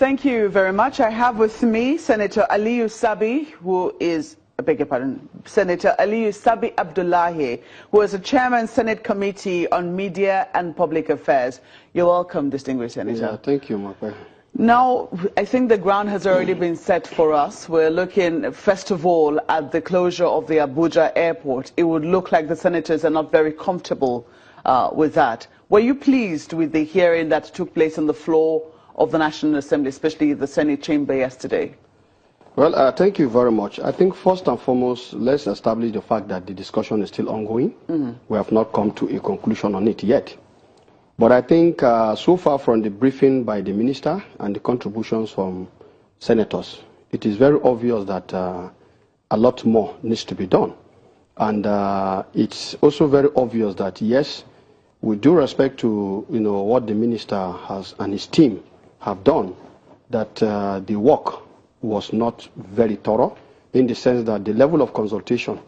Thank you very much. I have with me Senator Aliyu Sabi, who is, I beg your pardon, Senator Aliyu Sabi Abdullahi, who is a chairman Senate Committee on Media and Public Affairs. You're welcome, distinguished Senator. Yeah, thank you, Maka. Now, I think the ground has already been set for us. We're looking, first of all, at the closure of the Abuja airport. It would look like the senators are not very comfortable with that. Were you pleased with the hearing that took place on the floor of the National Assembly, especially the Senate chamber yesterday? Well, thank you very much. I think first and foremost, let's establish the fact that the discussion is still ongoing. We have not come to a conclusion on it yet. But I think so far from the briefing by the minister and the contributions from senators, it is very obvious that a lot more needs to be done. And it's also very obvious that, yes, with due respect to what the minister has and his team have done, that the work was not very thorough, in the sense that the level of consultation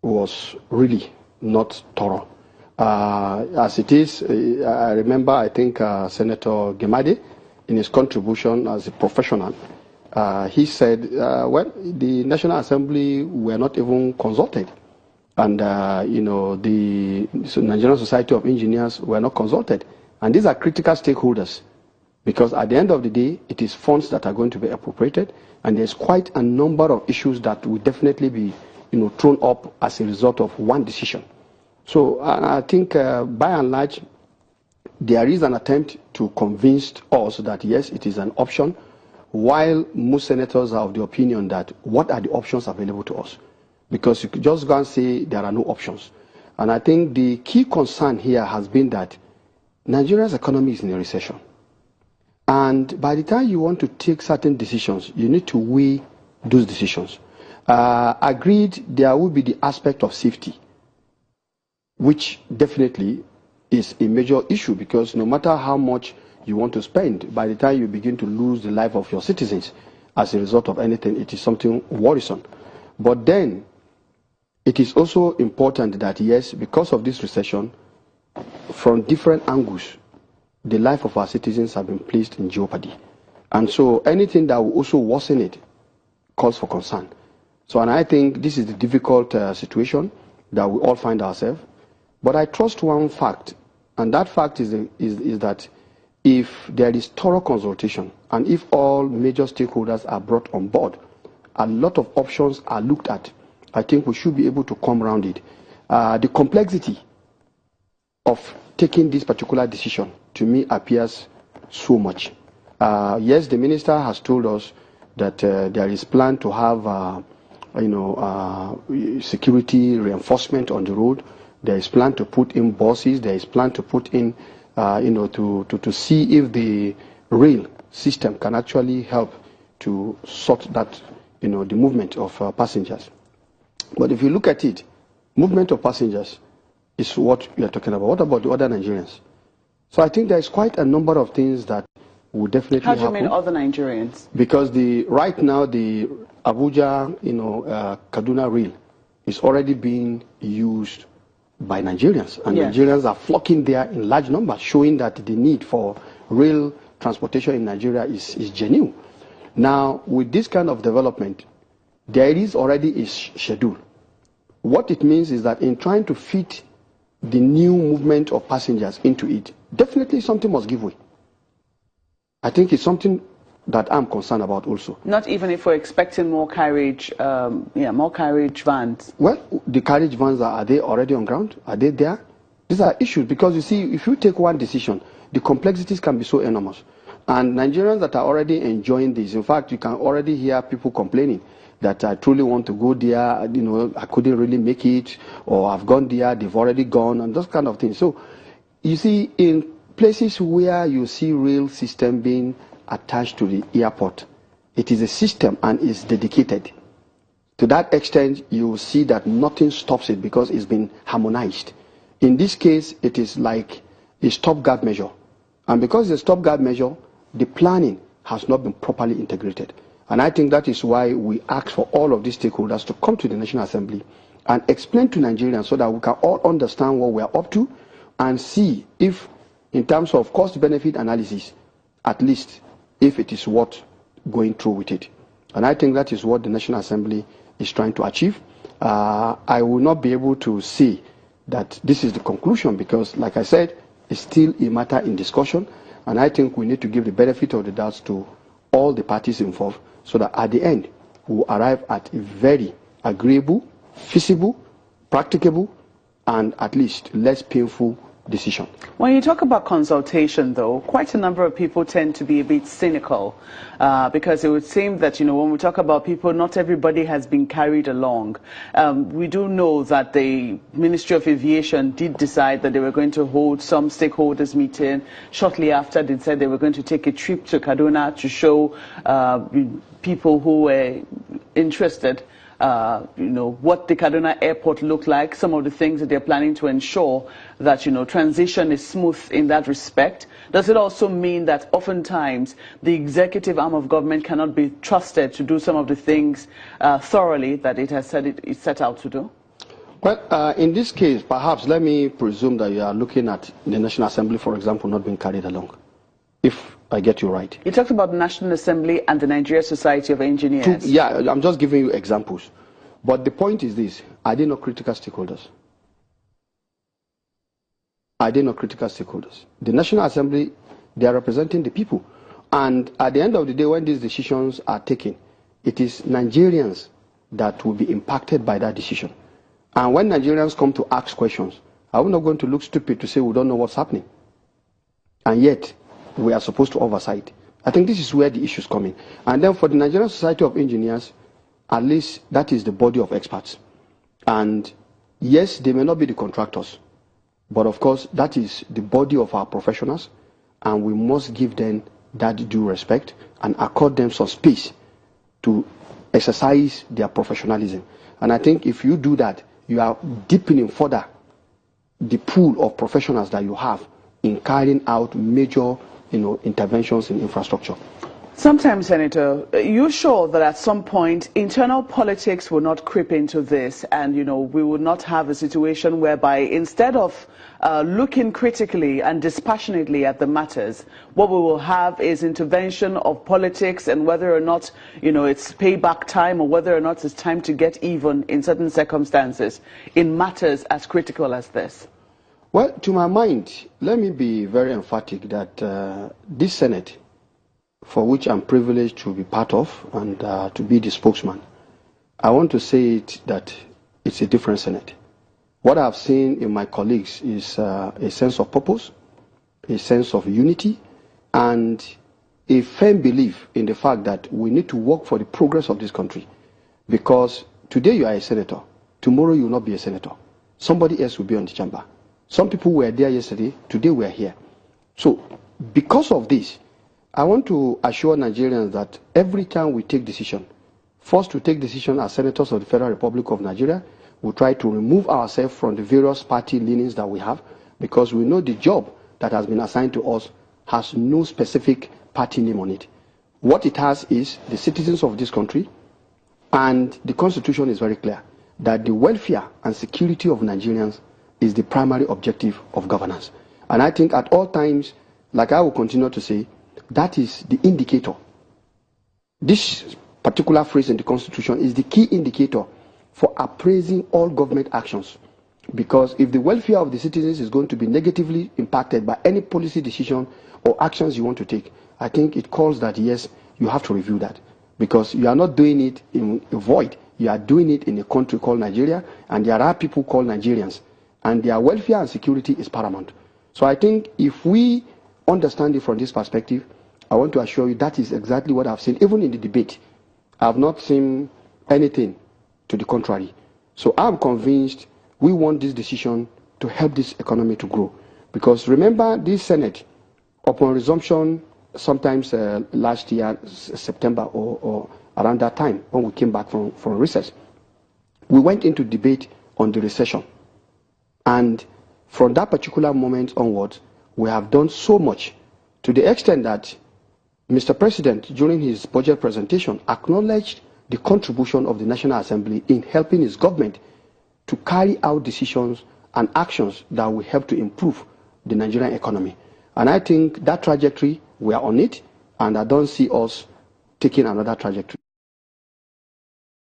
was really not thorough. As it is, I remember, I think Senator Gemade, in his contribution as a professional, he said, well, the National Assembly were not even consulted. And, the Nigerian Society of Engineers were not consulted. And these are critical stakeholders, because at the end of the day, it is funds that are going to be appropriated, and there's quite a number of issues that will definitely be, thrown up as a result of one decision. So I think, by and large, there is an attempt to convince us that, yes, it is an option, while most senators are of the opinion that what are the options available to us? Because you could just go and say there are no options. And I think the key concern here has been that Nigeria's economy is in a recession. And by the time you want to take certain decisions, you need to weigh those decisions. Agreed, there will be the aspect of safety, which definitely is a major issue, because no matter how much you want to spend, by the time you begin to lose the life of your citizens as a result of anything, it is something worrisome. But then, it is also important that, yes, because of this recession, from different angles, the life of our citizens have been placed in jeopardy. And so anything that will also worsen it calls for concern. So, and I think this is the difficult situation that we all find ourselves. But I trust one fact, and that fact is that if there is thorough consultation, and if all major stakeholders are brought on board, a lot of options are looked at, I think we should be able to come around it. The complexity of taking this particular decision, to me, appears so much. Yes, the minister has told us that there is plan to have, security reinforcement on the road. There is plan to put in buses. There is plan to put in, to see if the rail system can actually help to sort that, the movement of passengers. But if you look at it, movement of passengers is what we are talking about. What about the other Nigerians? So I think there is quite a number of things that will definitely happen. How do you mean other Nigerians? Because right now the Abuja, Kaduna rail is already being used by Nigerians, and yes, Nigerians are flocking there in large numbers, showing that the need for rail transportation in Nigeria is genuine. Now, with this kind of development, there is already a schedule. What it means is that in trying to fit the new movement of passengers into it, definitely something must give way. I think it's something that I'm concerned about also. Not even if we're expecting more carriage, more carriage vans. Well, the carriage vans, are they already on ground? Are they there? These are issues, because you see, if you take one decision, the complexities can be so enormous. And Nigerians that are already enjoying this, in fact, you can already hear people complaining that I truly want to go there, I couldn't really make it, or I've gone there, they've already gone, and those kind of things. So, you see, in places where you see rail system being attached to the airport, it is a system and is dedicated. To that extent, you will see that nothing stops it because it's been harmonized. In this case, it is like a stopgap measure. And because it's a stopgap measure, the planning has not been properly integrated. And I think that is why we ask for all of these stakeholders to come to the National Assembly and explain to Nigerians so that we can all understand what we are up to, and see if, in terms of cost-benefit analysis, at least if it is worth going through with it. And I think that is what the National Assembly is trying to achieve. I will not be able to say that this is the conclusion because, like I said, it's still a matter in discussion. And I think we need to give the benefit of the doubt to all the parties involved so that at the end, we will arrive at a very agreeable, feasible, practicable, and at least less painful decision. When you talk about consultation, though, quite a number of people tend to be a bit cynical because it would seem that, when we talk about people, not everybody has been carried along. We do know that the Ministry of Aviation did decide that they were going to hold some stakeholders meeting. Shortly after, they said they were going to take a trip to Kaduna to show people who were interested what the Kaduna airport looked like, some of the things that they're planning to ensure that, transition is smooth in that respect. Does it also mean that oftentimes the executive arm of government cannot be trusted to do some of the things thoroughly that it has said it's set out to do? Well, in this case, perhaps let me presume that you are looking at the National Assembly, for example, not being carried along, if I get you right. You talked about the National Assembly and the Nigeria Society of Engineers. Yeah, I'm just giving you examples. But the point is this, are they not critical stakeholders? Are they not critical stakeholders? The National Assembly, they are representing the people. And at the end of the day, when these decisions are taken, it is Nigerians that will be impacted by that decision. And when Nigerians come to ask questions, are we not going to look stupid to say we don't know what's happening? And yet, we are supposed to oversight. I think this is where the issues come in. And then for the Nigerian Society of Engineers, at least that is the body of experts. And yes, they may not be the contractors, but of course, that is the body of our professionals, and we must give them that due respect and accord them some space to exercise their professionalism. And I think if you do that, you are deepening further the pool of professionals that you have in carrying out major interventions in infrastructure. Sometimes, Senator, you're sure that at some point internal politics will not creep into this and, we will not have a situation whereby instead of looking critically and dispassionately at the matters, what we will have is intervention of politics and whether or not, it's payback time or whether or not it's time to get even in certain circumstances in matters as critical as this. Well, to my mind, let me be very emphatic that this Senate, for which I'm privileged to be part of and to be the spokesman, I want to say it that it's a different Senate. What I've seen in my colleagues is a sense of purpose, a sense of unity, and a firm belief in the fact that we need to work for the progress of this country. Because today you are a senator, tomorrow you will not be a senator. Somebody else will be on the chamber. Some people were there yesterday, today we are here. So, because of this, I want to assure Nigerians that every time we take decision, first to take decision as senators of the Federal Republic of Nigeria, we try to remove ourselves from the various party leanings that we have, because we know the job that has been assigned to us has no specific party name on it. What it has is the citizens of this country, and the Constitution is very clear that the welfare and security of Nigerians is the primary objective of governance. And I think at all times, like I will continue to say, that is the indicator. This particular phrase in the Constitution is the key indicator for appraising all government actions. Because if the welfare of the citizens is going to be negatively impacted by any policy decision or actions you want to take, I think it calls that, yes, you have to review that. Because you are not doing it in a void. You are doing it in a country called Nigeria, and there are people called Nigerians. And their welfare and security is paramount. So I think if we understand it from this perspective, I want to assure you that is exactly what I've seen. Even in the debate, I have not seen anything to the contrary. So I'm convinced we want this decision to help this economy to grow. Because remember, this Senate, upon resumption, sometimes last year, September or around that time, when we came back from recess, we went into debate on the recession. And from that particular moment onwards, we have done so much to the extent that Mr. President, during his budget presentation, acknowledged the contribution of the National Assembly in helping his government to carry out decisions and actions that will help to improve the Nigerian economy. And I think that trajectory, we are on it, and I don't see us taking another trajectory.